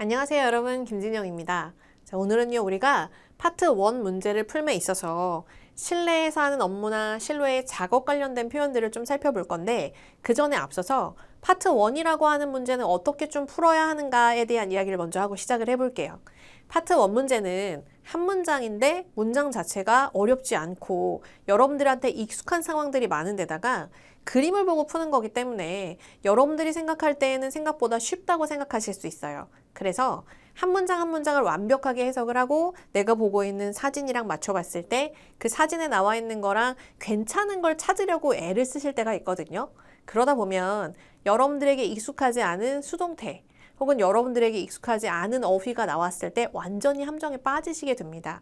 안녕하세요 여러분, 김진영입니다. 자, 오늘은요 우리가 파트 1 문제를 풀매 있어서 실내에서 하는 업무나 실외의 작업 관련된 표현들을 좀 살펴볼 건데, 그 전에 앞서서 파트 1이라고 하는 문제는 어떻게 좀 풀어야 하는가에 대한 이야기를 먼저 하고 시작을 해볼게요. 파트 1 문제는 한 문장인데 문장 자체가 어렵지 않고 여러분들한테 익숙한 상황들이 많은 데다가 그림을 보고 푸는 거기 때문에 여러분들이 생각할 때에는 생각보다 쉽다고 생각하실 수 있어요. 그래서 한 문장 한 문장을 완벽하게 해석을 하고 내가 보고 있는 사진이랑 맞춰봤을 때 그 사진에 나와 있는 거랑 괜찮은 걸 찾으려고 애를 쓰실 때가 있거든요. 그러다 보면 여러분들에게 익숙하지 않은 수동태 혹은 여러분들에게 익숙하지 않은 어휘가 나왔을 때 완전히 함정에 빠지시게 됩니다.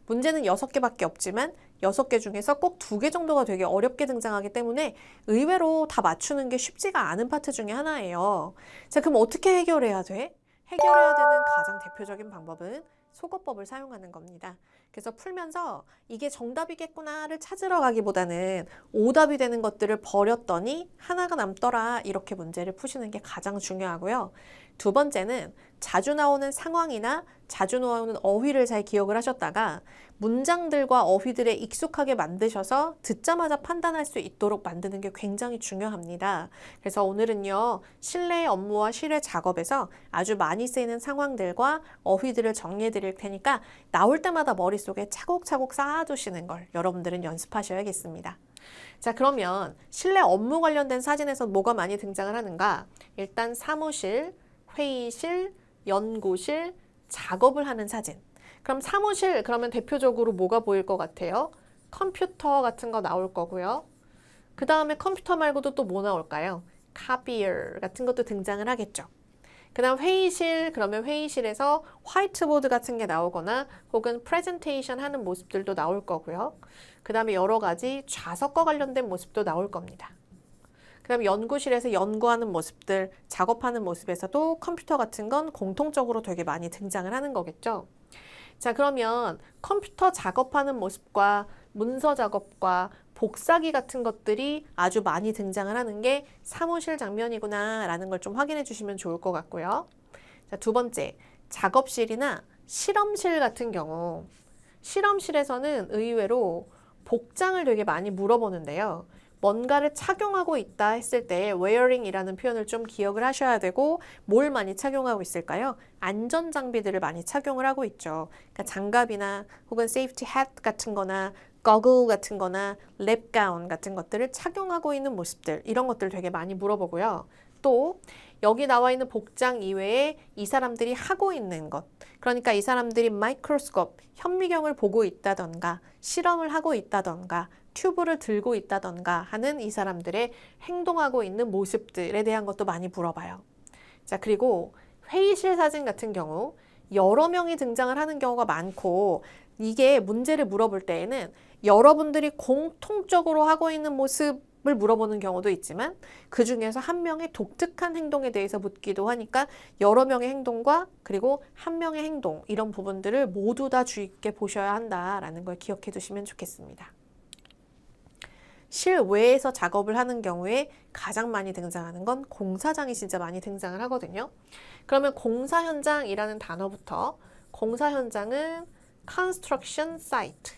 문제는 6개밖에 없지만 6개 중에서 꼭 2개 정도가 되게 어렵게 등장하기 때문에 의외로 다 맞추는 게 쉽지가 않은 파트 중에 하나예요. 자, 그럼 어떻게 해결해야 돼? 해결해야 되는 가장 대표적인 방법은 속어법을 사용하는 겁니다. 그래서 풀면서 이게 정답이겠구나를 찾으러 가기보다는 오답이 되는 것들을 버렸더니 하나가 남더라, 이렇게 문제를 푸시는 게 가장 중요하고요. 두 번째는 자주 나오는 상황이나 자주 나오는 어휘를 잘 기억을 하셨다가 문장들과 어휘들에 익숙하게 만드셔서 듣자마자 판단할 수 있도록 만드는 게 굉장히 중요합니다. 그래서 오늘은요, 실내 업무와 실외 작업에서 아주 많이 쓰이는 상황들과 어휘들을 정리해 드릴 테니까 나올 때마다 머릿속에 차곡차곡 쌓아두시는 걸 여러분들은 연습하셔야겠습니다. 자, 그러면 실내 업무 관련된 사진에서 뭐가 많이 등장을 하는가? 일단 사무실, 회의실, 연구실, 작업을 하는 사진. 그럼 사무실, 그러면 대표적으로 뭐가 보일 것 같아요? 컴퓨터 같은 거 나올 거고요. 그 다음에 컴퓨터 말고도 또 뭐 나올까요? copier 같은 것도 등장을 하겠죠. 그 다음 회의실, 그러면 회의실에서 화이트보드 같은 게 나오거나 혹은 프레젠테이션 하는 모습들도 나올 거고요. 그 다음에 여러 가지 좌석과 관련된 모습도 나올 겁니다. 그 다음에 연구실에서 연구하는 모습들, 작업하는 모습에서도 컴퓨터 같은 건 공통적으로 되게 많이 등장을 하는 거겠죠. 자, 그러면 컴퓨터 작업하는 모습과 문서 작업과 복사기 같은 것들이 아주 많이 등장을 하는 게 사무실 장면이구나 라는 걸 좀 확인해 주시면 좋을 것 같고요. 자, 두 번째, 작업실이나 실험실 같은 경우, 실험실에서는 의외로 복장을 되게 많이 물어보는데요. 뭔가를 착용하고 있다 했을 때 wearing이라는 표현을 좀 기억을 하셔야 되고, 뭘 많이 착용하고 있을까요? 안전 장비들을 많이 착용을 하고 있죠. 그러니까 장갑이나 혹은 safety hat 같은 거나 goggle 같은 거나 랩 가운 같은 것들을 착용하고 있는 모습들, 이런 것들 되게 많이 물어보고요. 또 여기 나와 있는 복장 이외에 이 사람들이 하고 있는 것, 그러니까 이 사람들이 마이크로스코프, 현미경을 보고 있다던가 실험을 하고 있다던가 튜브를 들고 있다던가 하는 이 사람들의 행동하고 있는 모습들에 대한 것도 많이 물어봐요. 자, 그리고 회의실 사진 같은 경우 여러 명이 등장을 하는 경우가 많고, 이게 문제를 물어볼 때에는 여러분들이 공통적으로 하고 있는 모습을 물어보는 경우도 있지만 그 중에서 한 명의 독특한 행동에 대해서 묻기도 하니까 여러 명의 행동과 그리고 한 명의 행동, 이런 부분들을 모두 다 주의 깊게 보셔야 한다라는 걸 기억해 두시면 좋겠습니다. 실외에서 작업을 하는 경우에 가장 많이 등장하는 건 공사장이 진짜 많이 등장을 하거든요. 그러면 공사 현장이라는 단어부터, 공사 현장은 construction site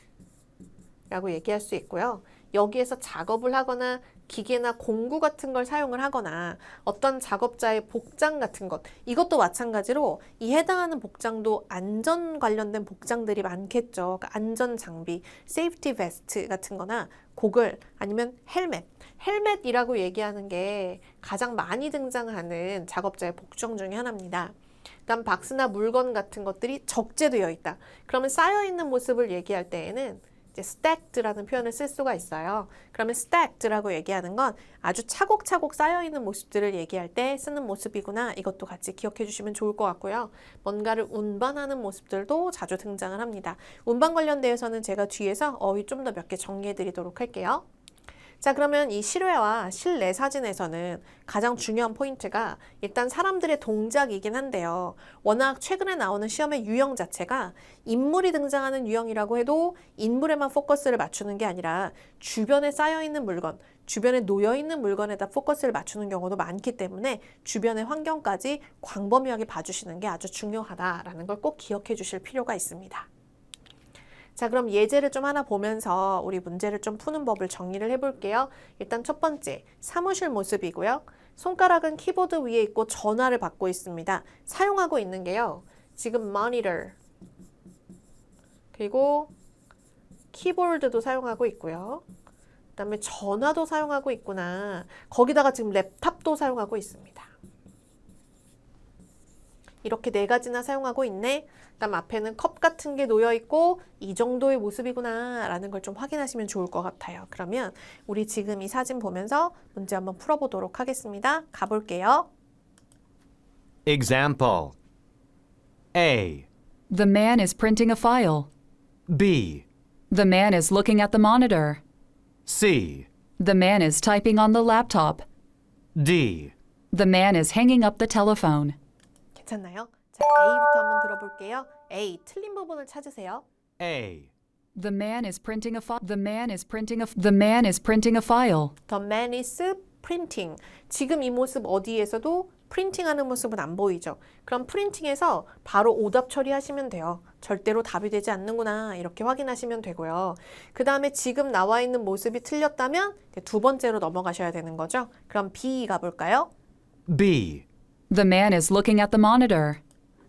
라고 얘기할 수 있고요. 여기에서 작업을 하거나 기계나 공구 같은 걸 사용을 하거나 어떤 작업자의 복장 같은 것, 이것도 마찬가지로 이 해당하는 복장도 안전 관련된 복장들이 많겠죠. 그러니까 안전 장비, 세이프티 베스트 같은 거나 고글, 아니면 헬멧. 헬멧이라고 얘기하는 게 가장 많이 등장하는 작업자의 복장 중에 하나입니다. 그다음 박스나 물건 같은 것들이 적재되어 있다. 그러면 쌓여있는 모습을 얘기할 때에는 이제 stacked라는 표현을 쓸 수가 있어요. 그러면 stacked라고 얘기하는 건 아주 차곡차곡 쌓여있는 모습들을 얘기할 때 쓰는 모습이구나. 이것도 같이 기억해 주시면 좋을 것 같고요. 뭔가를 운반하는 모습들도 자주 등장을 합니다. 운반 관련돼서는 제가 뒤에서 어휘 좀 더 몇 개 정리해 드리도록 할게요. 자, 그러면 이 실외와 실내 사진에서는 가장 중요한 포인트가 일단 사람들의 동작이긴 한데요. 워낙 최근에 나오는 시험의 유형 자체가 인물이 등장하는 유형이라고 해도 인물에만 포커스를 맞추는 게 아니라 주변에 쌓여있는 물건, 주변에 놓여있는 물건에다 포커스를 맞추는 경우도 많기 때문에 주변의 환경까지 광범위하게 봐주시는 게 아주 중요하다라는 걸 꼭 기억해 주실 필요가 있습니다. 자, 그럼 예제를 좀 하나 보면서 우리 문제를 좀 푸는 법을 정리를 해볼게요. 일단 첫 번째, 사무실 모습이고요. 손가락은 키보드 위에 있고 전화를 받고 있습니다. 사용하고 있는 게요. 지금 monitor, 그리고 키보드도 사용하고 있고요. 그 다음에 전화도 사용하고 있구나. 거기다가 지금 랩탑도 사용하고 있습니다. 이렇게 네 가지나 사용하고 있네. 그다음 앞에는 컵 같은 게 놓여 있고 이 정도의 모습이구나 라는 걸 좀 확인하시면 좋을 것 같아요. 그러면 우리 지금 이 사진 보면서 문제 한번 풀어보도록 하겠습니다. 가볼게요. Example. A. The man is printing a file. B. The man is looking at the monitor. C. The man is typing on the laptop. D. The man is hanging up the telephone. 괜찮나요? 자, A부터 한번 들어볼게요. A, 틀린 부분을 찾으세요. A. The man is printing a file. The man is printing a The man is printing a file. The man is printing. 지금 이 모습 어디에서도 프린팅하는 모습은 안 보이죠. 그럼 프린팅에서 바로 오답 처리하시면 돼요. 절대로 답이 되지 않는구나 이렇게 확인하시면 되고요. 그 다음에 지금 나와 있는 모습이 틀렸다면 두 번째로 넘어가셔야 되는 거죠. 그럼 B 가볼까요? B. The man is looking at the monitor.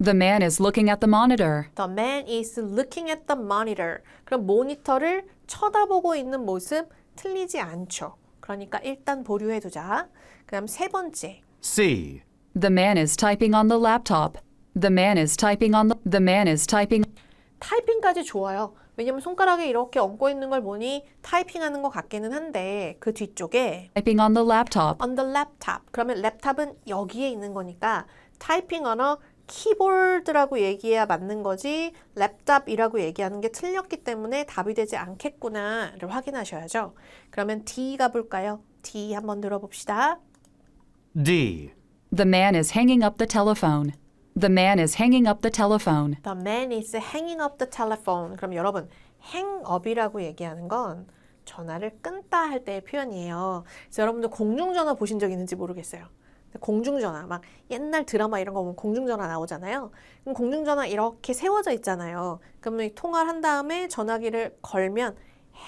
The man is looking at the monitor. The man is looking at the monitor. 그럼 모니터를 쳐다보고 있는 모습 틀리지 않죠. 그러니까 일단 보류해두자. 그 다음 세 번째. C. The man is typing on the laptop. The man is typing on the man is typing. 타이핑까지 좋아요. 왜냐면 손가락에 이렇게 얹고 있는 걸 보니 타이핑하는 것 같기는 한데 그 뒤쪽에 Typing on the laptop. on the laptop. 그러면 랩탑은 여기에 있는 거니까 타이핑 언어 키보드라고 얘기해야 맞는 거지 랩탑이라고 얘기하는 게 틀렸기 때문에 답이 되지 않겠구나를 확인하셔야죠. 그러면 D 가볼까요? D 한번 들어봅시다. D. The man is hanging up the telephone. The man is hanging up the telephone. The man is hanging up the telephone. 그럼 여러분, hang up이라고 얘기하는 건 전화를 끊다 할 때의 표현이에요. 그래서 여러분들 공중전화 보신 적 있는지 모르겠어요. 공중전화, 막 옛날 드라마 이런 거 보면 공중전화 나오잖아요. 그럼 공중전화 이렇게 세워져 있잖아요. 그러면 통화를 한 다음에 전화기를 걸면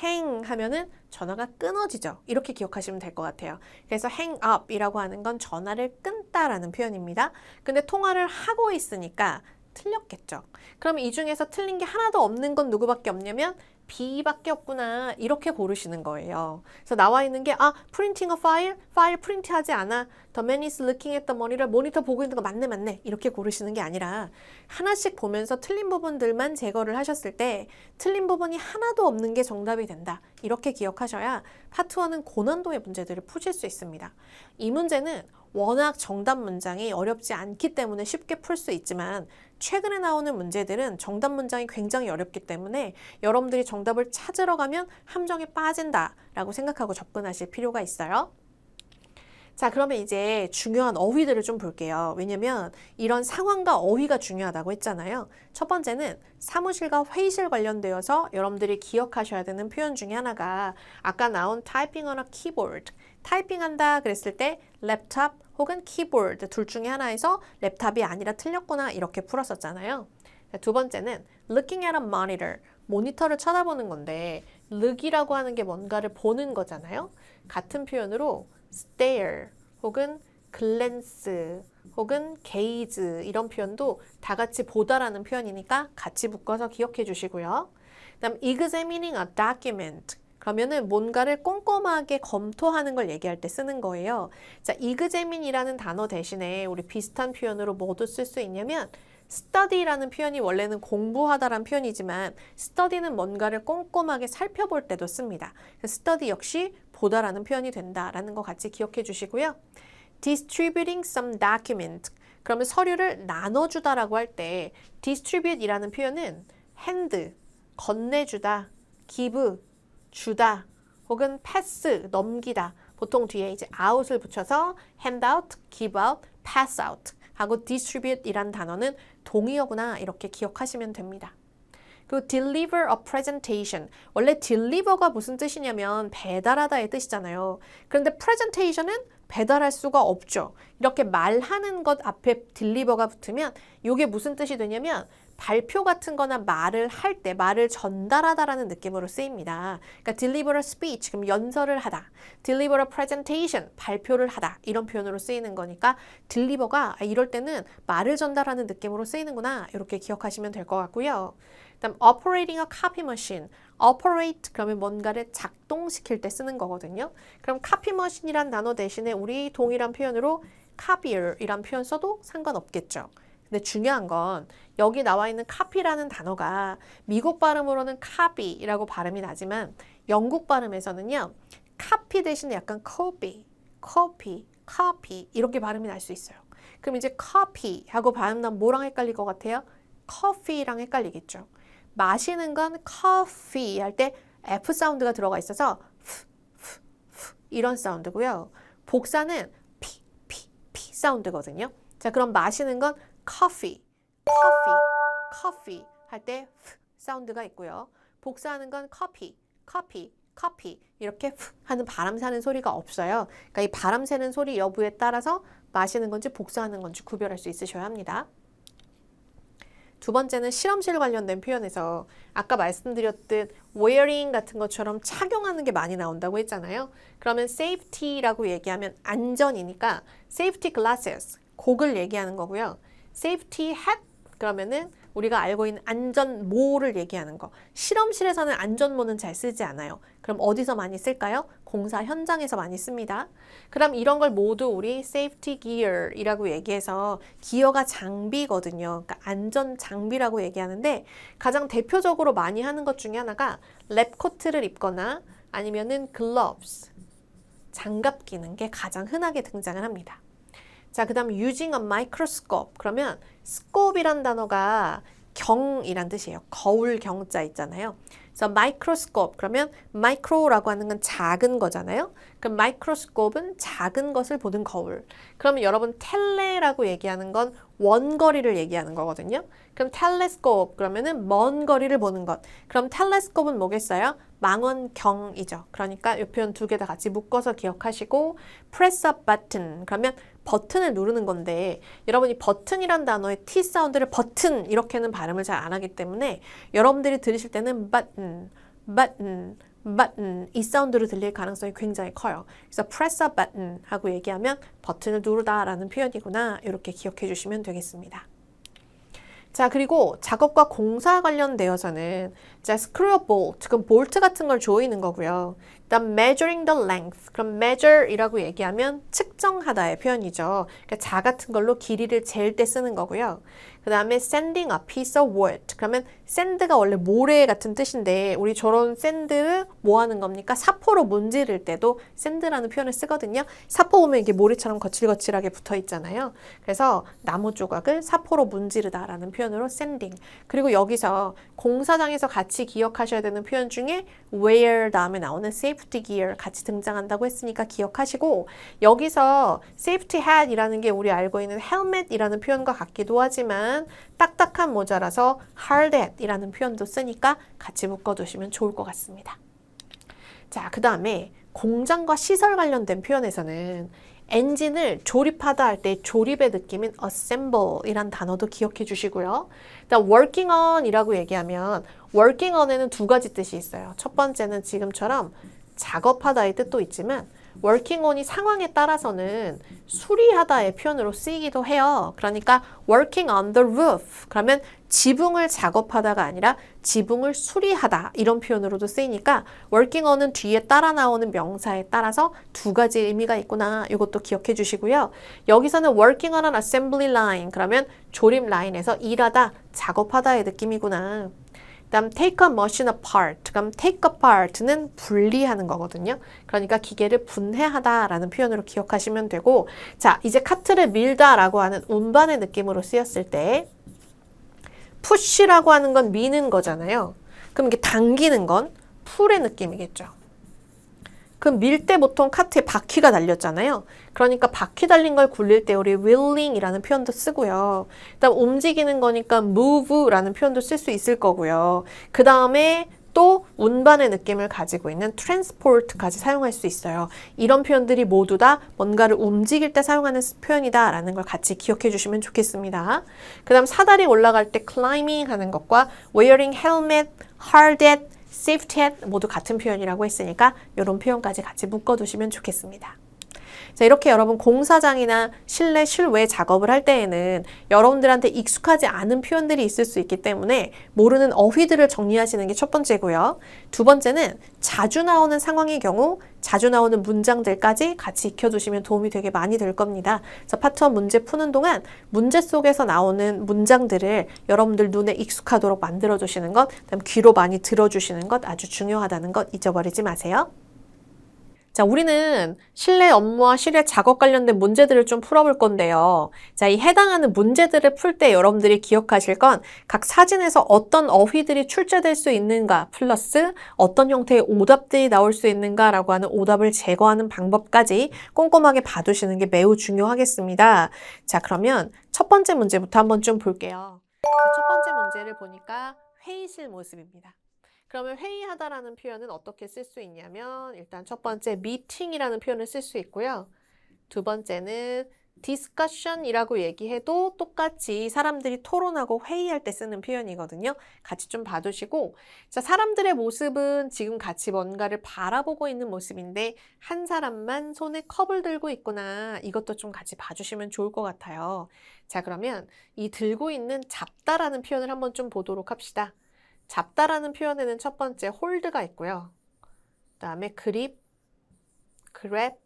hang 하면은 전화가 끊어지죠. 이렇게 기억하시면 될 것 같아요. 그래서 hang up이라고 하는 건 전화를 끊다라는 표현입니다. 근데 통화를 하고 있으니까 틀렸겠죠. 그럼 이 중에서 틀린 게 하나도 없는 건 누구밖에 없냐면 B밖에 없구나 이렇게 고르시는 거예요. 그래서 나와 있는 게 printing a file, 파일 프린트하지 않아. The man is looking at the monitor, 모니터 보고 있는 거 맞네 이렇게 고르시는 게 아니라 하나씩 보면서 틀린 부분들만 제거를 하셨을 때 틀린 부분이 하나도 없는 게 정답이 된다. 이렇게 기억하셔야 파트 1은 고난도의 문제들을 푸실 수 있습니다. 이 문제는 워낙 정답 문장이 어렵지 않기 때문에 쉽게 풀 수 있지만 최근에 나오는 문제들은 정답 문장이 굉장히 어렵기 때문에 여러분들이 정답을 찾으러 가면 함정에 빠진다라고 생각하고 접근하실 필요가 있어요. 자, 그러면 이제 중요한 어휘들을 좀 볼게요. 왜냐면 이런 상황과 어휘가 중요하다고 했잖아요. 첫 번째는 사무실과 회의실 관련되어서 여러분들이 기억하셔야 되는 표현 중에 하나가 아까 나온 typing on a keyboard. 타이핑한다 그랬을 때 랩탑 혹은 키보드 둘 중에 하나에서 랩탑이 아니라 틀렸구나 이렇게 풀었었잖아요. 두 번째는 looking at a monitor. 모니터를 쳐다보는 건데 look이라고 하는 게 뭔가를 보는 거잖아요. 같은 표현으로 stare 혹은 glance 혹은 gaze 이런 표현도 다 같이 보다라는 표현이니까 같이 묶어서 기억해 주시고요. 그다음 examining a document. 그러면은 뭔가를 꼼꼼하게 검토하는 걸 얘기할 때 쓰는 거예요. 자, examine이라는 단어 대신에 우리 비슷한 표현으로 뭐도 쓸 수 있냐면 study라는 표현이 원래는 공부하다라는 표현이지만 study는 뭔가를 꼼꼼하게 살펴볼 때도 씁니다. study 역시 보다라는 표현이 된다라는 거 같이 기억해 주시고요. distributing some document. 그러면 서류를 나눠주다라고 할 때 distribute이라는 표현은 hand, 건네주다, give, 주다 혹은 pass, 넘기다. 보통 뒤에 이제 out을 붙여서 hand out, give out, pass out 하고 distribute 이란 단어는 동의어구나 이렇게 기억하시면 됩니다. 그리고 deliver a presentation. 원래 deliver가 무슨 뜻이냐면 배달하다의 뜻이잖아요. 그런데 presentation은 배달할 수가 없죠. 이렇게 말하는 것 앞에 deliver가 붙으면 이게 무슨 뜻이 되냐면 발표 같은 거나 말을 할 때 말을 전달하다라는 느낌으로 쓰입니다. 그러니까 deliver a speech, 그럼 연설을 하다. deliver a presentation, 발표를 하다. 이런 표현으로 쓰이는 거니까 deliver가 이럴 때는 말을 전달하는 느낌으로 쓰이는구나. 이렇게 기억하시면 될 것 같고요. 그다음 operating a copy machine. operate 그러면 뭔가를 작동시킬 때 쓰는 거거든요. 그럼 copy machine이란 단어 대신에 우리 동일한 표현으로 copier이란 표현 써도 상관없겠죠. 근데 중요한 건 여기 나와 있는 copy라는 단어가 미국 발음으로는 copy라고 발음이 나지만 영국 발음에서는요. copy 대신에 약간 copy 이렇게 발음이 날 수 있어요. 그럼 이제 copy 하고 발음 나면 뭐랑 헷갈릴 것 같아요? coffee랑 헷갈리겠죠. 마시는 건 coffee 할 때 F 사운드가 들어가 있어서 이런 사운드고요. 복사는 P 사운드거든요. 자, 그럼 마시는 건 coffee 할 때 사운드가 있고요. 복사하는 건 copy 이렇게 하는 바람 새는 소리가 없어요. 그러니까 이 바람 새는 소리 여부에 따라서 마시는 건지 복사하는 건지 구별할 수 있으셔야 합니다. 두 번째는 실험실 관련된 표현에서 아까 말씀드렸듯 wearing 같은 것처럼 착용하는 게 많이 나온다고 했잖아요. 그러면 safety라고 얘기하면 안전이니까 safety glasses, 고글 얘기하는 거고요. safety hat 그러면은 우리가 알고 있는 안전모를 얘기하는 거. 실험실에서는 안전모는 잘 쓰지 않아요. 그럼 어디서 많이 쓸까요? 공사 현장에서 많이 씁니다. 그럼 이런 걸 모두 우리 safety gear이라고 얘기해서 기어가 장비거든요. 그러니까 안전 장비라고 얘기하는데 가장 대표적으로 많이 하는 것 중에 하나가 랩 코트를 입거나 아니면은 gloves, 장갑 끼는 게 가장 흔하게 등장을 합니다. 자, 그 다음 using a microscope. 그러면 scope이란 단어가 경이란 뜻이에요. 거울 경자 있잖아요. 그래서 microscope 그러면 micro라고 하는 건 작은 거잖아요. 그럼 microscope은 작은 것을 보는 거울. 그러면 여러분 텔레라고 얘기하는 건 원거리를 얘기하는 거거든요. 그럼 telescope 그러면은 먼 거리를 보는 것. 그럼 telescope은 뭐겠어요? 망원경이죠. 그러니까 이 표현 두 개 다 같이 묶어서 기억하시고 press a button 그러면 버튼을 누르는 건데 여러분이 버튼이란 단어의 T 사운드를 버튼 이렇게는 발음을 잘 안 하기 때문에 여러분들이 들으실 때는 button 이 사운드로 들릴 가능성이 굉장히 커요. 그래서 press a button 하고 얘기하면 버튼을 누르다 라는 표현이구나 이렇게 기억해 주시면 되겠습니다. 자, 그리고 작업과 공사 관련되어서는 자, screw a bolt, 그럼 볼트 같은 걸 조이는 거고요. 그다음 measuring the length, 그럼 measure이라고 얘기하면 측정하다의 표현이죠. 그러니까 자 같은 걸로 길이를 잴 때 쓰는 거고요. 그 다음에 sanding a piece of wood, 그러면 sand가 원래 모래 같은 뜻인데 우리 저런 sand 뭐 하는 겁니까? 사포로 문지를 때도 sand라는 표현을 쓰거든요. 사포 보면 이게 모래처럼 거칠거칠하게 붙어 있잖아요. 그래서 나무 조각을 사포로 문지르다 라는 표현으로 sanding. 그리고 여기서 공사장에서 같이 기억하셔야 되는 표현 중에 wear 다음에 나오는 safety gear 같이 등장한다고 했으니까 기억하시고 여기서 safety hat이라는 게 우리 알고 있는 helmet이라는 표현과 같기도 하지만 딱딱한 모자라서 hard hat이라는 표현도 쓰니까 같이 묶어두시면 좋을 것 같습니다. 자, 그 다음에 공장과 시설 관련된 표현에서는 엔진을 조립하다 할 때 조립의 느낌인 assemble 이란 단어도 기억해 주시고요. 일단 working on 이라고 얘기하면 working on에는 두 가지 뜻이 있어요. 첫 번째는 지금처럼 작업하다의 뜻도 있지만 working on이 상황에 따라서는 수리하다의 표현으로 쓰이기도 해요. 그러니까 working on the roof 그러면 지붕을 작업하다가 아니라 지붕을 수리하다 이런 표현으로도 쓰이니까 working on은 뒤에 따라 나오는 명사에 따라서 두 가지 의미가 있구나. 이것도 기억해 주시고요. 여기서는 working on an assembly line 그러면 조립 라인에서 일하다, 작업하다의 느낌이구나. 그다음 take a machine apart. 그럼 take apart는 분리하는 거거든요. 그러니까 기계를 분해하다라는 표현으로 기억하시면 되고 자, 이제 카트를 밀다라고 하는 운반의 느낌으로 쓰였을 때 push라고 하는 건 미는 거잖아요. 그럼 이게 당기는 건 pull의 느낌이겠죠. 그럼 밀 때 보통 카트에 바퀴가 달렸잖아요. 그러니까 바퀴 달린 걸 굴릴 때 우리 willing이라는 표현도 쓰고요. 그다음 움직이는 거니까 move라는 표현도 쓸 수 있을 거고요. 그 다음에 또 운반의 느낌을 가지고 있는 transport까지 사용할 수 있어요. 이런 표현들이 모두 다 뭔가를 움직일 때 사용하는 표현이다라는 걸 같이 기억해 주시면 좋겠습니다. 그 다음 사다리 올라갈 때 climbing 하는 것과 wearing helmet, hard hat, safety hat 모두 같은 표현이라고 했으니까 이런 표현까지 같이 묶어두시면 좋겠습니다. 자, 이렇게 여러분 공사장이나 실내, 실외 작업을 할 때에는 여러분들한테 익숙하지 않은 표현들이 있을 수 있기 때문에 모르는 어휘들을 정리하시는 게 첫 번째고요. 두 번째는 자주 나오는 상황의 경우 자주 나오는 문장들까지 같이 익혀두시면 도움이 되게 많이 될 겁니다. 그래서 파트 1 문제 푸는 동안 문제 속에서 나오는 문장들을 여러분들 눈에 익숙하도록 만들어주시는 것, 그다음 귀로 많이 들어주시는 것 아주 중요하다는 것 잊어버리지 마세요. 자, 우리는 실내 업무와 실외 작업 관련된 문제들을 좀 풀어볼 건데요. 자, 이 해당하는 문제들을 풀 때 여러분들이 기억하실 건 각 사진에서 어떤 어휘들이 출제될 수 있는가 플러스 어떤 형태의 오답들이 나올 수 있는가라고 하는 오답을 제거하는 방법까지 꼼꼼하게 봐두시는 게 매우 중요하겠습니다. 자, 그러면 첫 번째 문제부터 한번 좀 볼게요. 자, 첫 번째 문제를 보니까 회의실 모습입니다. 그러면 회의하다라는 표현은 어떻게 쓸 수 있냐면 일단 첫 번째 meeting이라는 표현을 쓸 수 있고요. 두 번째는 discussion이라고 얘기해도 똑같이 사람들이 토론하고 회의할 때 쓰는 표현이거든요. 같이 좀 봐두시고 자, 사람들의 모습은 지금 같이 뭔가를 바라보고 있는 모습인데 한 사람만 손에 컵을 들고 있구나. 이것도 좀 같이 봐주시면 좋을 것 같아요. 자, 그러면 이 들고 있는 잡다라는 표현을 한번 좀 보도록 합시다. 잡다라는 표현에는 첫 번째 홀드가 있고요. 그 다음에 그립, grab,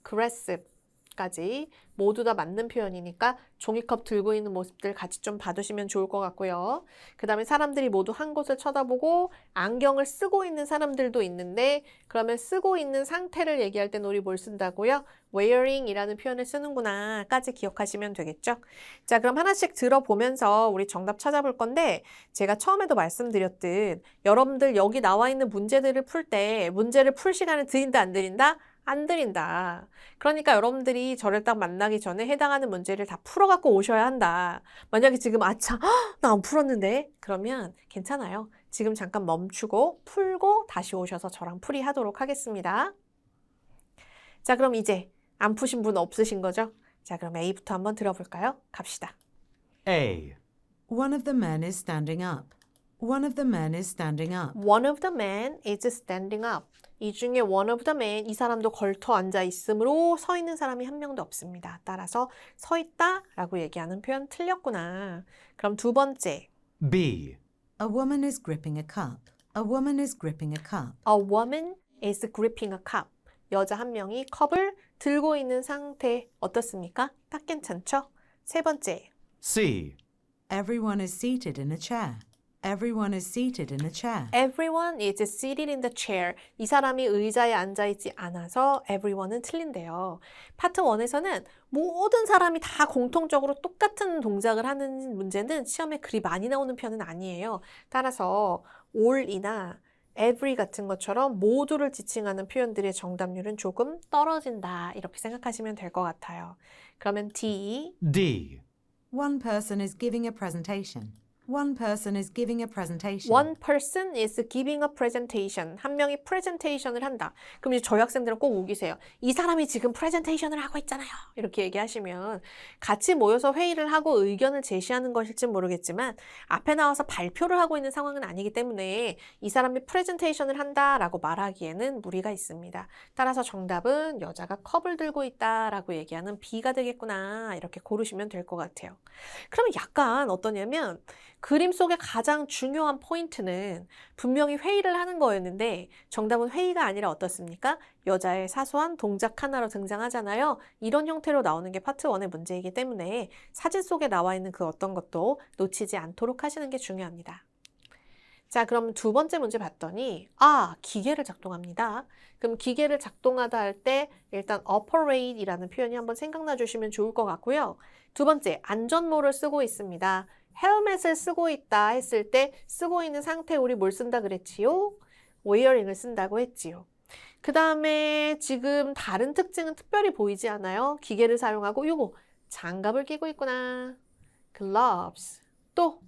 grasp까지 모두 다 맞는 표현이니까 종이컵 들고 있는 모습들 같이 좀 봐두시면 좋을 것 같고요. 그 다음에 사람들이 모두 한 곳을 쳐다보고 안경을 쓰고 있는 사람들도 있는데 그러면 쓰고 있는 상태를 얘기할 땐 우리 뭘 쓴다고요? wearing 이라는 표현을 쓰는구나 까지 기억하시면 되겠죠? 자, 그럼 하나씩 들어보면서 우리 정답 찾아볼 건데 제가 처음에도 말씀드렸듯 여러분들 여기 나와 있는 문제들을 풀 때 문제를 풀 시간을 드린다 안 드린다? 안 드린다. 그러니까 여러분들이 저를 딱 만나기 전에 해당하는 문제를 다 풀어갖고 오셔야 한다. 만약에 지금 아차, 나 안 풀었는데? 그러면 괜찮아요. 지금 잠깐 멈추고 풀고 다시 오셔서 저랑 풀이하도록 하겠습니다. 자, 그럼 이제 안 푸신 분 없으신 거죠? 자, 그럼 A부터 한번 들어볼까요? 갑시다. A. One of the men is standing up. One of the men is standing up. One of the men is standing up. 이 중에 one of the men, 이 사람도 걸터 앉아 있으므로 서 있는 사람이 한 명도 없습니다. 따라서 서 있다 라고 얘기하는 표현 틀렸구나. 그럼 두 번째. B. A woman is gripping a cup. A woman is gripping a cup. A woman is gripping a cup. 여자 한 명이 컵을 들고 있는 상태 어떻습니까? 딱 괜찮죠? 세 번째. C. Everyone is seated in a chair. Everyone is seated in a chair. Everyone is seated in the chair. 이 사람이 의자에 앉아있지 않아서 everyone은 틀린데요. 파트 1에서는 모든 사람이 다 공통적으로 똑같은 동작을 하는 문제는 시험에 그리 많이 나오는 편은 아니에요. 따라서 all이나 every 같은 것처럼 모두를 지칭하는 표현들의 정답률은 조금 떨어진다. 이렇게 생각하시면 될 것 같아요. 그러면 D. D. One person is giving a presentation. One person is giving a presentation. One person is giving a presentation. 한 명이 프레젠테이션을 한다. 그럼 이제 저희 학생들은 꼭 우기세요. 이 사람이 지금 프레젠테이션을 하고 있잖아요. 이렇게 얘기하시면 같이 모여서 회의를 하고 의견을 제시하는 것일지 모르겠지만 앞에 나와서 발표를 하고 있는 상황은 아니기 때문에 이 사람이 프레젠테이션을 한다라고 말하기에는 무리가 있습니다. 따라서 정답은 여자가 컵을 들고 있다라고 얘기하는 B가 되겠구나. 이렇게 고르시면 될 것 같아요. 그러면 약간 어떠냐면 그림 속의 가장 중요한 포인트는 분명히 회의를 하는 거였는데 정답은 회의가 아니라 어떻습니까? 여자의 사소한 동작 하나로 등장하잖아요. 이런 형태로 나오는 게 파트 1의 문제이기 때문에 사진 속에 나와 있는 그 어떤 것도 놓치지 않도록 하시는 게 중요합니다. 자, 그럼 두 번째 문제 봤더니 기계를 작동합니다. 그럼 기계를 작동하다 할 때 일단 operate이라는 표현이 한번 생각나 주시면 좋을 것 같고요. 두 번째, 안전모를 쓰고 있습니다. 헬멧을 쓰고 있다 했을 때 쓰고 있는 상태에 우리 뭘 쓴다 그랬지요? wearing을 쓴다고 했지요. 그 다음에 지금 다른 특징은 특별히 보이지 않아요? 기계를 사용하고 요거 장갑을 끼고 있구나. gloves. 또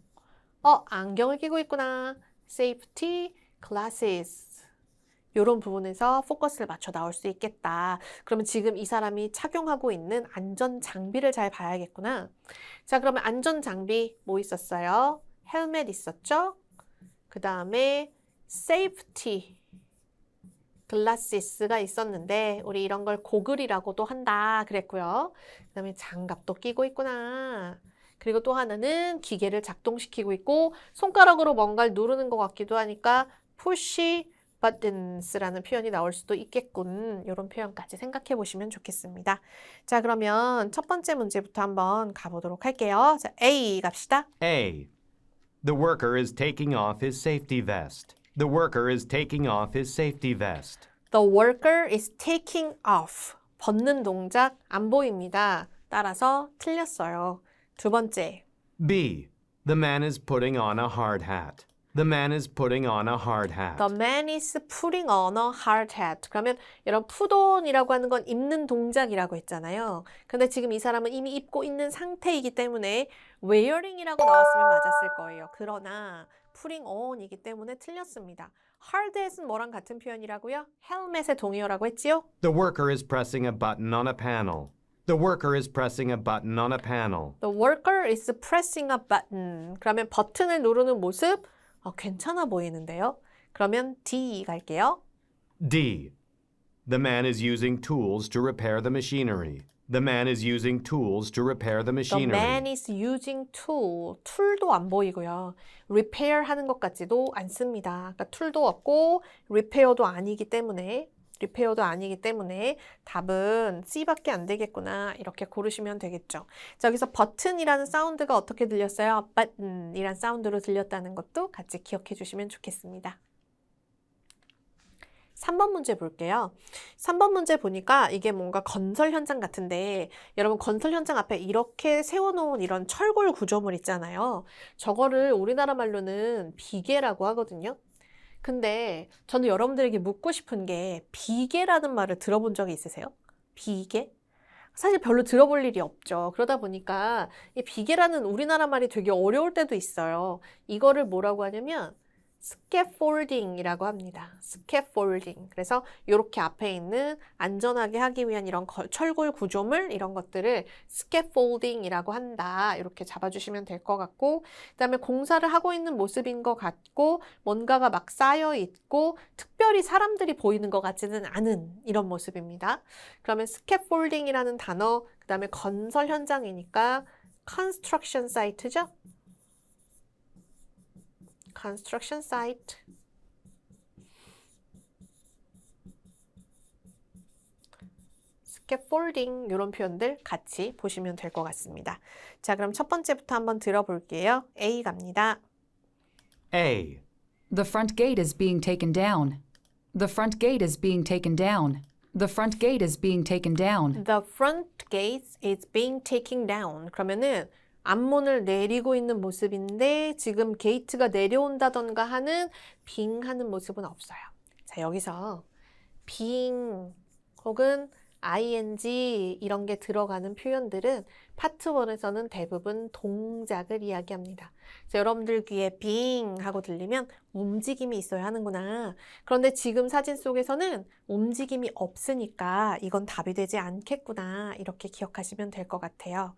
안경을 끼고 있구나. safety glasses. 이런 부분에서 포커스를 맞춰 나올 수 있겠다. 그러면 지금 이 사람이 착용하고 있는 안전 장비를 잘 봐야겠구나. 자, 그러면 안전 장비 뭐 있었어요? 헬멧 있었죠? 그 다음에 safety glasses가 있었는데 우리 이런 걸 고글이라고도 한다 그랬고요. 그 다음에 장갑도 끼고 있구나. 그리고 또 하나는 기계를 작동시키고 있고 손가락으로 뭔가를 누르는 것 같기도 하니까 push buttons라는 표현이 나올 수도 있겠군. 이런 표현까지 생각해 보시면 좋겠습니다. 자, 그러면 첫 번째 문제부터 한번 가보도록 할게요. 자, A 갑시다. A. The worker is taking off his safety vest. The worker is taking off his safety vest. The worker is taking off. 벗는 동작 안 보입니다. 따라서 틀렸어요. 두 번째. B. The man is putting on a hard hat. The man is putting on a hard hat. The man is putting on a hard hat. 그러면 이런 put on이라고 하는 건 입는 동작이라고 했잖아요. 근데 지금 이 사람은 이미 입고 있는 상태이기 때문에 wearing이라고 나왔으면 맞았을 거예요. 그러나 putting on이기 때문에 틀렸습니다. hard hat은 뭐랑 같은 표현이라고요? 헬멧의 동의어라고 했지요? The worker is pressing a button on a panel. The worker is pressing a button on a panel. The worker is pressing a button. 그러면 버튼을 누르는 모습 괜찮아 보이는데요. 그러면 D 갈게요. D. The man is using tools to repair the machinery. The man is using tools to repair the The machinery. man is using tool. 툴도 안 보이고요. repair 하는 것 같지도 않습니다. 그러니까 툴도 없고 repair도 아니기 때문에 답은 C밖에 안 되겠구나. 이렇게 고르시면 되겠죠. 자, 여기서 버튼이라는 사운드가 어떻게 들렸어요? button이란 사운드로 들렸다는 것도 같이 기억해 주시면 좋겠습니다. 3번 문제 볼게요. 3번 문제 보니까 이게 뭔가 건설 현장 같은데 여러분 건설 현장 앞에 이렇게 세워놓은 이런 철골 구조물 있잖아요. 저거를 우리나라 말로는 비계라고 하거든요. 근데 저는 여러분들에게 묻고 싶은 게 비계라는 말을 들어본 적이 있으세요? 비계? 사실 별로 들어볼 일이 없죠. 그러다 보니까 이 비계라는 우리나라 말이 되게 어려울 때도 있어요. 이거를 뭐라고 하냐면 scaffolding이라고 합니다. scaffolding. 그래서 이렇게 앞에 있는 안전하게 하기 위한 이런 철골 구조물 이런 것들을 scaffolding이라고 한다. 이렇게 잡아주시면 될 것 같고 그다음에 공사를 하고 있는 모습인 것 같고 뭔가가 막 쌓여 있고 특별히 사람들이 보이는 것 같지는 않은 이런 모습입니다. 그러면 scaffolding이라는 단어 그다음에 건설 현장이니까 construction site죠. construction site. scaffolding 이런 표현들 같이 보시면 될 것 같습니다. 자, 그럼 첫 번째부터 한번 들어볼게요. A 갑니다. A. The front gate is being taken down. The front gate is being taken down. The front gate is being taken down. The front gate is being taken down. 그러면은 앞문을 내리고 있는 모습인데 지금 게이트가 내려온다던가 하는 being 하는 모습은 없어요. 자, 여기서 being 혹은 ing 이런 게 들어가는 표현들은 파트 1에서는 대부분 동작을 이야기합니다. 자, 여러분들 귀에 being 하고 들리면 움직임이 있어야 하는구나. 그런데 지금 사진 속에서는 움직임이 없으니까 이건 답이 되지 않겠구나. 이렇게 기억하시면 될 것 같아요.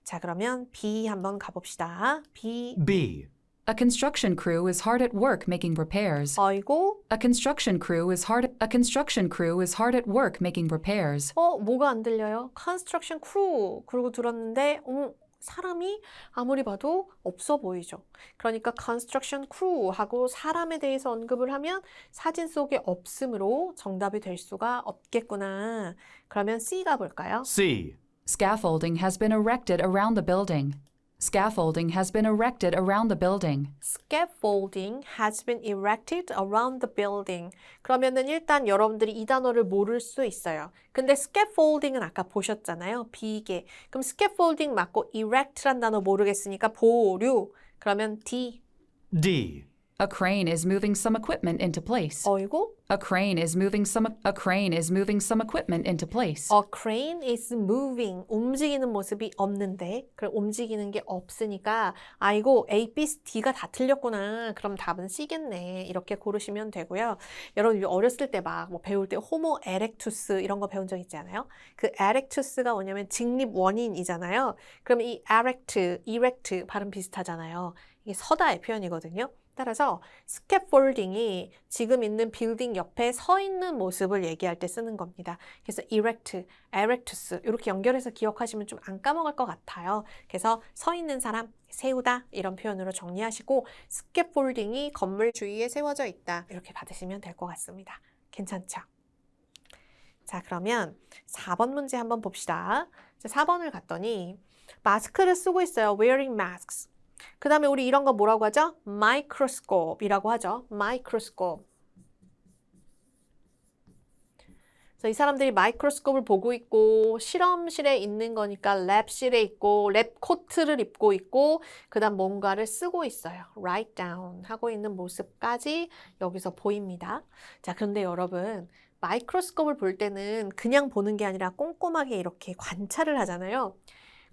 자, 그러면 B 한번 가봅시다. B. B. A construction crew is hard at work making repairs. 어이고, A construction crew is hard at work making repairs. 뭐가 안 들려요? construction crew. 그러고 들었는데, 사람이 아무리 봐도 없어 보이죠. 그러니까 construction crew 하고 사람에 대해서 언급을 하면 사진 속에 없음으로 정답이 될 수가 없겠구나. 그러면 C 가볼까요? C. Scaffolding has been erected around the building. Scaffolding has been erected around the building. Scaffolding has been erected around the building. 그러면은 일단 여러분들이 이 단어를 모를 수 있어요. 근데 scaffolding은 아까 보셨잖아요. 비계. 그럼 scaffolding 맞고 erect란 단어 모르겠으니까 보류. 그러면 D. D. A crane is moving some equipment into place. 어이구? A crane is moving some equipment into place. A crane is moving. 움직이는 모습이 없는데, 그럼 움직이는 게 없으니까 아이고 A, B, D가 다 틀렸구나. 그럼 답은 C겠네. 이렇게 고르시면 되고요. 여러분 어렸을 때 막 뭐 배울 때 호모 에렉투스 이런 거 배운 적 있지 않아요? 그 에렉투스가 뭐냐면 직립 원인이잖아요. 그럼 이 erect 발음 비슷하잖아요. 이게 서다의 표현이거든요. 따라서 스캐폴딩이 지금 있는 빌딩 옆에 서 있는 모습을 얘기할 때 쓰는 겁니다. 그래서 erect, erectus 이렇게 연결해서 기억하시면 좀 안 까먹을 것 같아요. 그래서 서 있는 사람, 세우다 이런 표현으로 정리하시고 스캐폴딩이 건물 주위에 세워져 있다 이렇게 받으시면 될 것 같습니다. 괜찮죠? 자, 그러면 4번 문제 한번 봅시다. 자, 4번을 갔더니 마스크를 쓰고 있어요. wearing masks. 그 다음에 우리 이런 거 뭐라고 하죠? microscope이라고 하죠. microscope. 그래서 이 사람들이 마이크로스코프를 보고 있고 실험실에 있는 거니까 랩실에 있고 랩 코트를 입고 있고 그 다음 뭔가를 쓰고 있어요. write down 하고 있는 모습까지 여기서 보입니다. 자, 그런데 여러분 마이크로스코프를 볼 때는 그냥 보는 게 아니라 꼼꼼하게 이렇게 관찰을 하잖아요.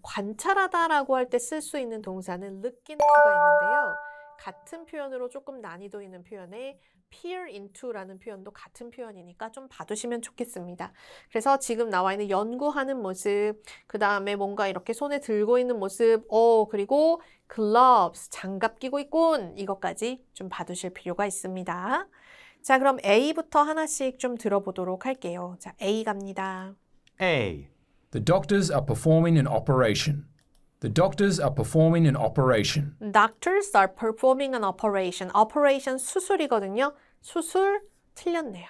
관찰하다라고 할 때 쓸 수 있는 동사는 look into가 있는데요. 같은 표현으로 조금 난이도 있는 표현에 peer into라는 표현도 같은 표현이니까 좀 봐두시면 좋겠습니다. 그래서 지금 나와 있는 연구하는 모습, 그 다음에 뭔가 이렇게 손에 들고 있는 모습, 그리고 gloves, 장갑 끼고 있군, 이것까지 좀 봐두실 필요가 있습니다. 자, 그럼 A부터 하나씩 좀 들어보도록 할게요. 자, A 갑니다. A. The doctors are performing an operation. The doctors are performing an operation. Doctors are performing an operation. Operation 수술이거든요. 수술 틀렸네요.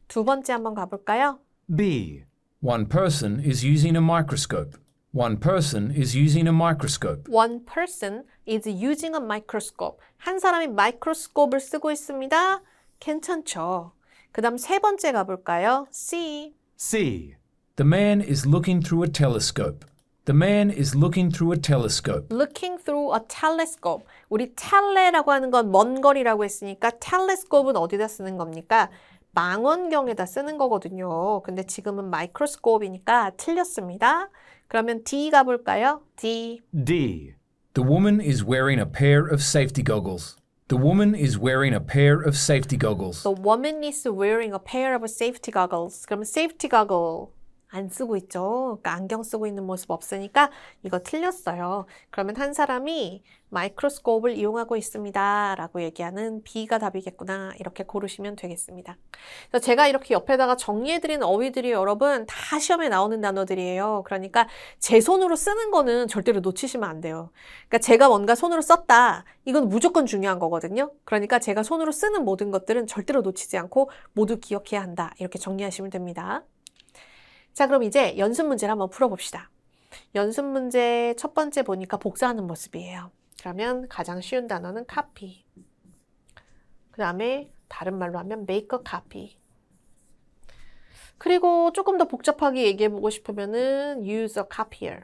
두 번째 한번 가볼까요? B. One person is using a microscope. One person is using a microscope. One person is using a microscope. 한 사람이 마이크로스코프를 쓰고 있습니다. 괜찮죠? 그 다음 세 번째 가볼까요? C. C. The man is looking through a telescope. The man is looking through a telescope. Looking through a telescope. 우리 텔레라고 하는 건 먼 거리라고 했으니까 telescope은 어디다 쓰는 겁니까? 망원경에다 쓰는 거거든요. 근데 지금은 마이크로스코프이니까 틀렸습니다. 그러면 D 가볼까요? D. D. The woman is wearing a pair of safety goggles. The woman is wearing a pair of safety goggles. The woman is wearing a pair of safety goggles. 그러면 safety goggle 안 쓰고 있죠. 그러니까 안경 쓰고 있는 모습 없으니까 이거 틀렸어요. 그러면 한 사람이 마이크로스코프를 이용하고 있습니다. 라고 얘기하는 B가 답이겠구나. 이렇게 고르시면 되겠습니다. 그래서 제가 이렇게 옆에다가 정리해드린 어휘들이 여러분 다 시험에 나오는 단어들이에요. 그러니까 제 손으로 쓰는 거는 절대로 놓치시면 안 돼요. 그러니까 제가 뭔가 손으로 썼다. 이건 무조건 중요한 거거든요. 그러니까 제가 손으로 쓰는 모든 것들은 절대로 놓치지 않고 모두 기억해야 한다. 이렇게 정리하시면 됩니다. 자, 그럼 이제 연습 문제를 한번 풀어봅시다. 연습 문제 첫 번째 보니까 복사하는 모습이에요. 그러면 가장 쉬운 단어는 copy. 그 다음에 다른 말로 하면 make a copy. 그리고 조금 더 복잡하게 얘기해보고 싶으면은 use a copier.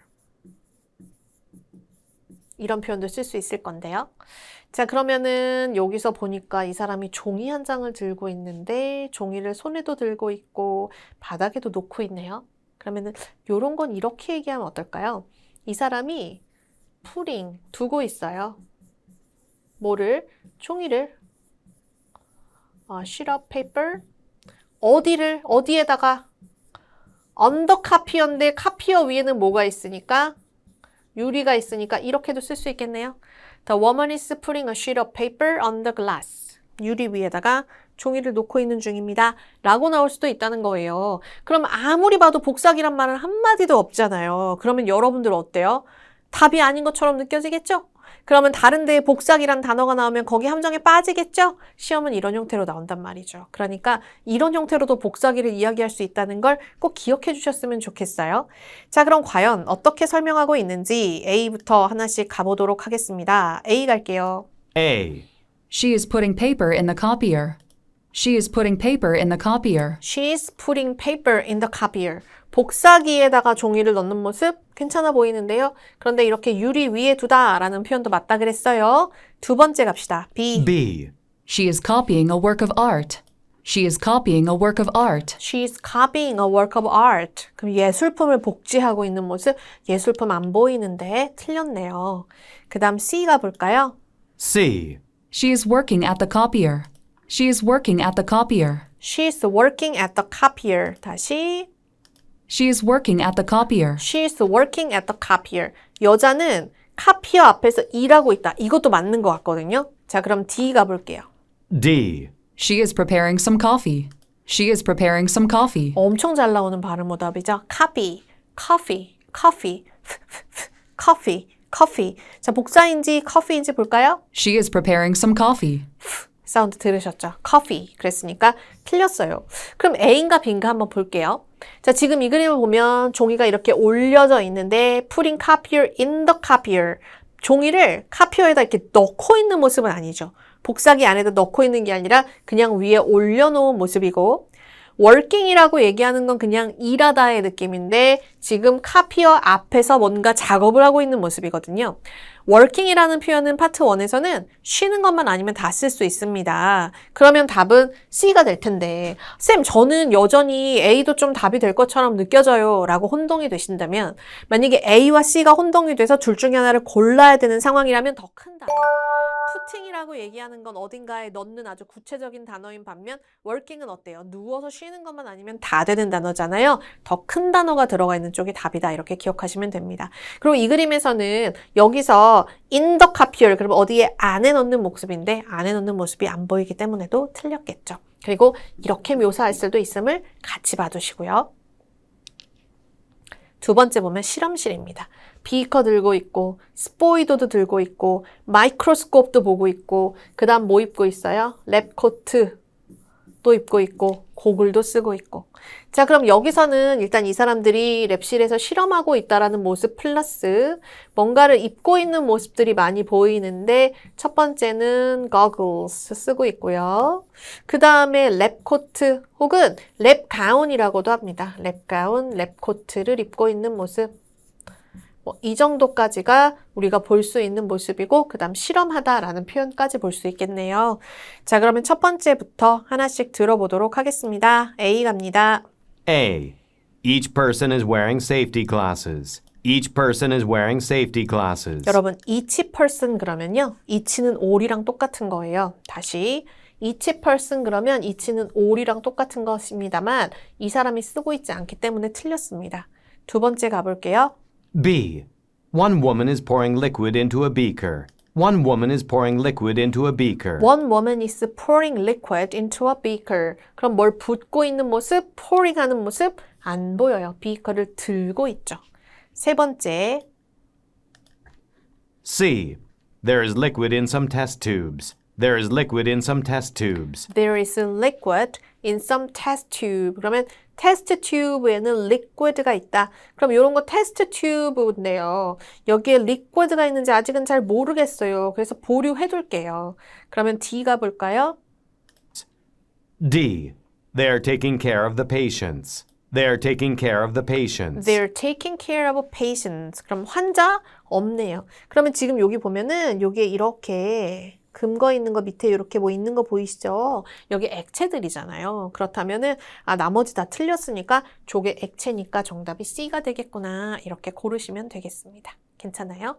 이런 표현도 쓸 수 있을 건데요. 자, 그러면은 여기서 보니까 이 사람이 종이 한 장을 들고 있는데 종이를 손에도 들고 있고 바닥에도 놓고 있네요. 그러면은 요런 건 이렇게 얘기하면 어떨까요? 이 사람이 putting, 두고 있어요. 뭐를? 종이를. sheet of paper. 어디에다가? under copier인데 카피어 위에는 뭐가 있으니까? 유리가 있으니까 이렇게도 쓸 수 있겠네요. The woman is putting a sheet of paper on the glass. 유리 위에다가 종이를 놓고 있는 중입니다. 라고 나올 수도 있다는 거예요. 그럼 아무리 봐도 복사기란 말은 한마디도 없잖아요. 그러면 여러분들 어때요? 답이 아닌 것처럼 느껴지겠죠? 그러면 다른 데에 복사기란 단어가 나오면 거기 함정에 빠지겠죠? 시험은 이런 형태로 나온단 말이죠. 그러니까 이런 형태로도 복사기를 이야기할 수 있다는 걸 꼭 기억해 주셨으면 좋겠어요. 자, 그럼 과연 어떻게 설명하고 있는지 A부터 하나씩 가보도록 하겠습니다. A 갈게요. A. She is putting paper in the copier. She is putting paper in the copier. She's putting paper in the copier. 복사기에다가 종이를 넣는 모습 괜찮아 보이는데요. 그런데 이렇게 유리 위에 두다라는 표현도 맞다 그랬어요. 두 번째 갑시다. B. B. She is copying a work of art. She is copying a work of art. She's copying a work of art. 그럼 예술품을 복제하고 있는 모습, 예술품 안 보이는데 틀렸네요. 그 다음 C가 볼까요? C. She is working at the copier. She is working at the copier. She's working at the copier. 다시 She is working at the copier. She's working at the copier. 여자는 카피어 앞에서 일하고 있다. 이것도 맞는 것 같거든요. 자, 그럼 D 가볼게요. D. She is preparing some coffee. She is preparing some coffee. 엄청 잘 나오는 발음 오답이죠. copy, coffee, coffee, coffee, coffee. 자, 복사인지 커피인지 볼까요? She is preparing some coffee. 사운드 들으셨죠? coffee. 그랬으니까 틀렸어요. 그럼 A인가 B인가 한번 볼게요. 자, 지금 이 그림을 보면 종이가 이렇게 올려져 있는데 putting copier in the copier. 종이를 카피어에다 이렇게 넣고 있는 모습은 아니죠. 복사기 안에다 넣고 있는 게 아니라 그냥 위에 올려놓은 모습이고 working이라고 얘기하는 건 그냥 일하다의 느낌인데 지금 카피어 앞에서 뭔가 작업을 하고 있는 모습이거든요. working이라는 표현은 파트 1에서는 쉬는 것만 아니면 다 쓸 수 있습니다. 그러면 답은 C가 될 텐데 쌤 저는 여전히 A도 좀 답이 될 것처럼 느껴져요 라고 혼동이 되신다면 만약에 A와 C가 혼동이 돼서 둘 중에 하나를 골라야 되는 상황이라면 더 큰 단어 푸팅이라고 얘기하는 건 어딘가에 넣는 아주 구체적인 단어인 반면 working은 어때요? 누워서 쉬는 것만 아니면 다 되는 단어잖아요. 더 큰 단어가 들어가 있는 쪽이 답이다. 이렇게 기억하시면 됩니다. 그리고 이 그림에서는 여기서 in the copier 그러면 어디에 안에 넣는 모습인데 안에 넣는 모습이 안 보이기 때문에도 틀렸겠죠. 그리고 이렇게 묘사할 수도 있음을 같이 봐두시고요. 두 번째 보면 실험실입니다. 비커 들고 있고 스포이도도 들고 있고 마이크로스코프도 보고 있고 그 다음 뭐 입고 있어요? 랩코트 또 입고 있고 고글도 쓰고 있고 자 그럼 여기서는 일단 이 사람들이 랩실에서 실험하고 있다라는 모습 플러스 뭔가를 입고 있는 모습들이 많이 보이는데 첫 번째는 goggles 쓰고 있고요. 그 다음에 랩코트 혹은 랩가운이라고도 합니다. 랩가운, 랩코트를 입고 있는 모습 이 정도까지가 우리가 볼 수 있는 모습이고 그 다음 실험하다라는 표현까지 볼 수 있겠네요. 자 그러면 첫 번째부터 하나씩 들어보도록 하겠습니다. A 갑니다. A. Each person is wearing safety glasses. Each person is wearing safety glasses. 여러분 each person 그러면요. each는 all이랑 똑같은 거예요. 다시 each person 그러면 each는 all이랑 똑같은 것입니다만 이 사람이 쓰고 있지 않기 때문에 틀렸습니다. 두 번째 가볼게요. B. One woman is pouring liquid into a beaker. One woman is pouring liquid into a beaker. One woman is pouring liquid into a beaker. 그럼 뭘 붓고 있는 모습, pouring 하는 모습 안 보여요. 비커를 들고 있죠. 세 번째, C. There is liquid in some test tubes. There is liquid in some test tubes. there is liquid in some test tube. 그러면 테스트 튜브에는 liquid가 있다. 그럼 이런 거 테스트 튜브인데요. 여기에 liquid가 있는지 아직은 잘 모르겠어요. 그래서 보류해 둘게요. 그러면 D가 볼까요? D. They are taking care of the patients. They are taking care of the patients. They're taking care of patients. 그럼 환자 없네요. 그러면 지금 여기 보면은 여기에 이렇게 금거 있는 거 밑에 이렇게 뭐 있는 거 보이시죠? 여기 액체들이잖아요. 그렇다면은 나머지 다 틀렸으니까 저게 액체니까 정답이 C가 되겠구나. 이렇게 고르시면 되겠습니다. 괜찮아요?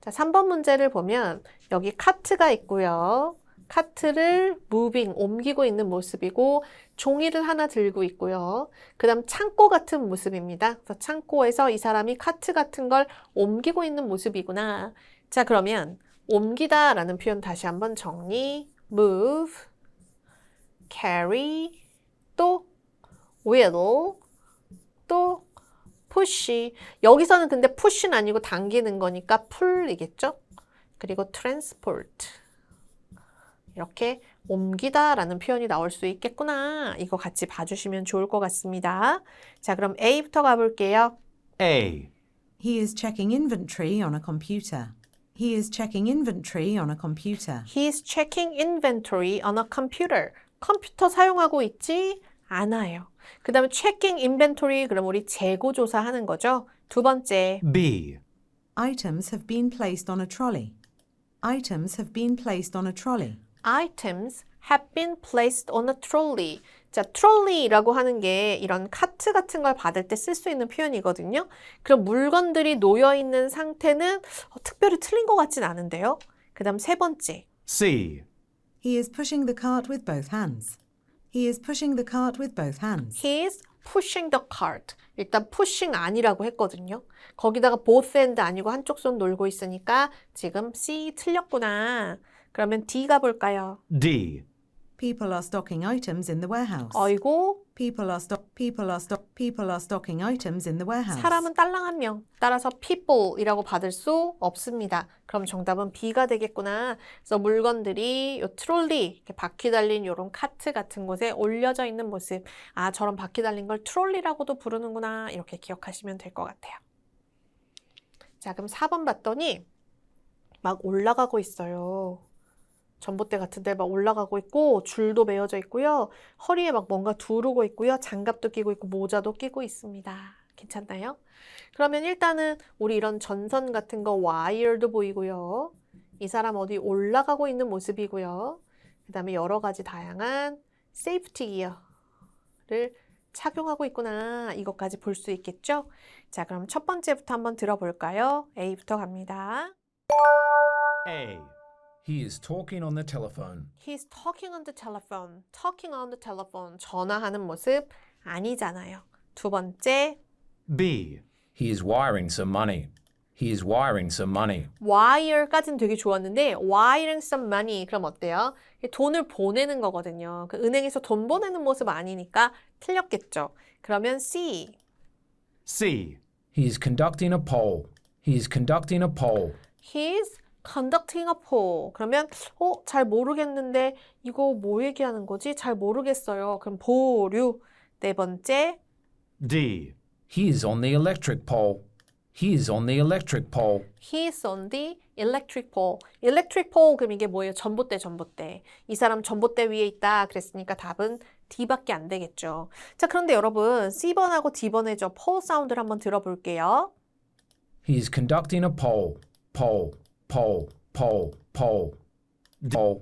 자, 3번 문제를 보면 여기 카트가 있고요. 카트를 moving, 옮기고 있는 모습이고 종이를 하나 들고 있고요. 그 다음 창고 같은 모습입니다. 그래서 창고에서 이 사람이 카트 같은 걸 옮기고 있는 모습이구나. 자, 그러면 옮기다 라는 표현 다시 한번 정리. move, carry, 또 wheel, 또 push. 여기서는 근데 push는 아니고 당기는 거니까 pull이겠죠? 그리고 transport. 이렇게 옮기다 라는 표현이 나올 수 있겠구나. 이거 같이 봐주시면 좋을 것 같습니다. 자, 그럼 A부터 가볼게요. A. He is checking inventory on a computer. He is checking inventory on a computer. He's checking inventory on a computer. 컴퓨터 사용하고 있지 않아요. 그 다음에 checking inventory 그럼 우리 재고 조사하는 거죠. 두 번째 B. Items have been placed on a trolley. Items have been placed on a trolley. Items have been placed on a trolley. 자, trolley라고 하는 게 이런 카트 같은 걸 받을 때 쓸 수 있는 표현이거든요. 그럼 물건들이 놓여 있는 상태는 특별히 틀린 것 같진 않은데요. 그 다음 세 번째. C. He is pushing the cart with both hands. He is pushing the cart with both hands. He is pushing the cart. 일단 pushing 아니라고 했거든요. 거기다가 both hand 아니고 한쪽 손 놀고 있으니까 지금 C 틀렸구나. 그러면 D 가볼까요? D. People are stocking items in the warehouse. 어이고 People are stocking items in the warehouse. 사람은 딸랑 한 명. 따라서 people이라고 받을 수 없습니다. 그럼 정답은 B가 되겠구나. 그래서 물건들이 요 트롤리, 이렇게 바퀴 달린 요런 카트 같은 곳에 올려져 있는 모습. 아, 저런 바퀴 달린 걸 트롤리라고도 부르는구나. 이렇게 기억하시면 될 것 같아요. 자, 그럼 4번 봤더니 막 올라가고 있어요. 전봇대 같은 데 막 올라가고 있고 줄도 매어져 있고요. 허리에 막 뭔가 두르고 있고요. 장갑도 끼고 있고 모자도 끼고 있습니다. 괜찮나요? 그러면 일단은 우리 이런 전선 같은 거 와이어도 보이고요. 이 사람 어디 올라가고 있는 모습이고요. 그 다음에 여러 가지 다양한 세이프티 기어를 착용하고 있구나. 이것까지 볼 수 있겠죠? 자, 그럼 첫 번째부터 한번 들어볼까요? A부터 갑니다. A. He is talking on the telephone. He's talking on the telephone. Talking on the telephone. 전화하는 모습 아니잖아요. 두 번째, B. He is wiring some money. He is wiring some money. wire까지는 되게 좋았는데 wiring some money 그럼 어때요? 돈을 보내는 거거든요. 그 은행에서 돈 보내는 모습 아니니까 틀렸겠죠. 그러면 C. C. He is conducting a poll. He is conducting a poll. He's conducting a poll. 그러면 잘 모르겠는데 이거 뭐 얘기하는 거지? 잘 모르겠어요. 그럼 보류. 네 번째, D. He is on the electric pole. He is on the electric pole. He's on the electric pole. electric pole 그럼 이게 뭐예요? 전봇대, 전봇대. 이 사람 전봇대 위에 있다 그랬으니까 답은 D밖에 안 되겠죠. 자, 그런데 여러분 C번하고 D번의 저 pole 사운드를 한번 들어볼게요. He is conducting a poll. Poll. Pole. Pole. Pole. Pole.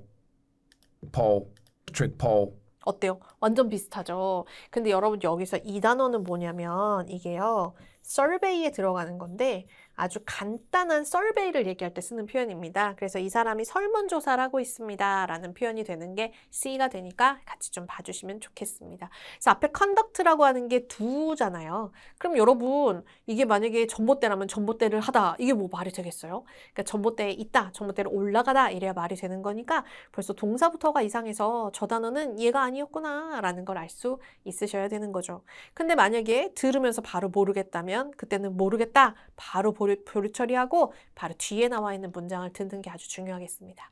Pole. Electric pole. 어때요? 완전 비슷하죠? 근데 여러분 여기서 이 단어는 뭐냐면 이게요. survey에 들어가는 건데 아주 간단한 survey를 얘기할 때 쓰는 표현입니다. 그래서 이 사람이 설문조사를 하고 있습니다. 라는 표현이 되는 게 C가 되니까 같이 좀 봐주시면 좋겠습니다. 그래서 앞에 conduct라고 하는 게 do잖아요. 그럼 여러분 이게 만약에 전봇대라면 전봇대를 하다 이게 뭐 말이 되겠어요? 그러니까 전봇대에 있다, 전봇대를 올라가다 이래야 말이 되는 거니까 벌써 동사부터가 이상해서 저 단어는 얘가 아니었구나 라는 걸 알 수 있으셔야 되는 거죠. 근데 만약에 들으면서 바로 모르겠다면 그때는 모르겠다 바로 보류 처리하고 바로 뒤에 나와 있는 문장을 듣는 게 아주 중요하겠습니다.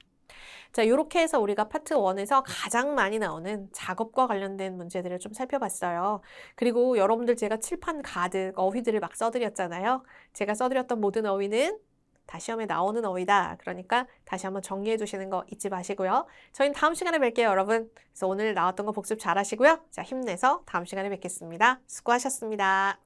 자, 이렇게 해서 우리가 파트 1에서 가장 많이 나오는 작업과 관련된 문제들을 좀 살펴봤어요. 그리고 여러분들 제가 칠판 가득 어휘들을 막 써드렸잖아요. 제가 써드렸던 모든 어휘는 다 시험에 나오는 어휘다. 그러니까 다시 한번 정리해 두시는 거 잊지 마시고요. 저희는 다음 시간에 뵐게요, 여러분. 그래서 오늘 나왔던 거 복습 잘 하시고요. 자, 힘내서 다음 시간에 뵙겠습니다. 수고하셨습니다.